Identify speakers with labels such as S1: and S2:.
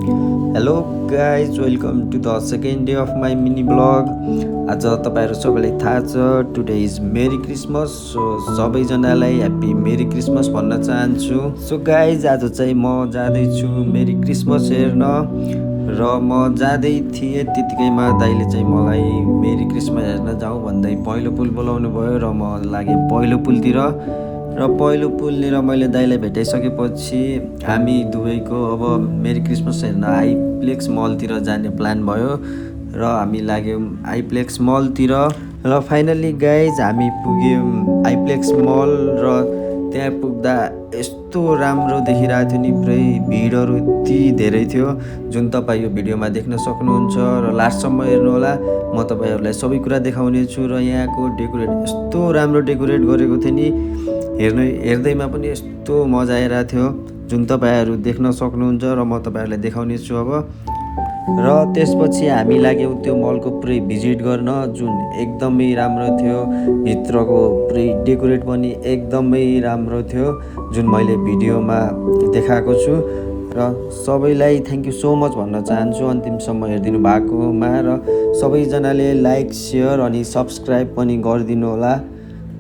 S1: Hello guys, welcome to the second day of my mini blog. आज तपाईँहरू सबैलाई थाहा छ today is merry Christmas. So सबैजनालाई ह्याप्पी मेरी क्रिसमस भन्न चाहन्छु। सो गाइज, आज चाहिँ म जाँदैछु मेरी क्रिसमस हेर्न र म जाँदै थिएँ त्यतिकैमा दाइले चाहिँ मलाई मेरी क्रिसमस हेर्न जाउँ भन्दै पहिलो पुल बोलाउनु भयो र म लागेँ पहिलो पुलतिर। र पहिलो पुलनिर मैले दाइलाई भेटाइसकेपछि हामी दुवैको अब मेरी क्रिसमस हेर्न आइप्लेक्स मलतिर जाने प्लान भयो र हामी लाग्यौँ आइप्लेक्स मलतिर। र फाइनल्ली गाइज हामी पुग्यौँ आइप्लेक्स मल र त्यहाँ पुग्दा यस्तो राम्रो देखिरहेको थियो नि, पुरै भिडहरू यति धेरै थियो जुन तपाईँ यो भिडियोमा देख्न सक्नुहुन्छ र लास्टसम्म हेर्नुहोला। म तपाईँहरूलाई सबै कुरा देखाउने छु र यहाँको डेकोरेट यस्तो राम्रो डेकोरेट गरेको थियो नि, हेर्दैमा पनि यस्तो मजा आइरहेको थियो जुन तपाईँहरू देख्न सक्नुहुन्छ र म तपाईँहरूलाई देखाउने छु अब। र त्यसपछि हामी लाग्यौँ त्यो मलको पुरै भिजिट गर्न जुन एकदमै राम्रो थियो। भित्रको पुरै डेकोरेट पनि एकदमै राम्रो थियो जुन मैले भिडियोमा देखाएको छु। र सबैलाई थ्याङ्क यू सो मच भन्न चाहन्छु अन्तिमसम्म हेरिदिनु भएकोमा। र सबैजनाले लाइक, सेयर अनि सब्सक्राइब पनि गरिदिनु होला।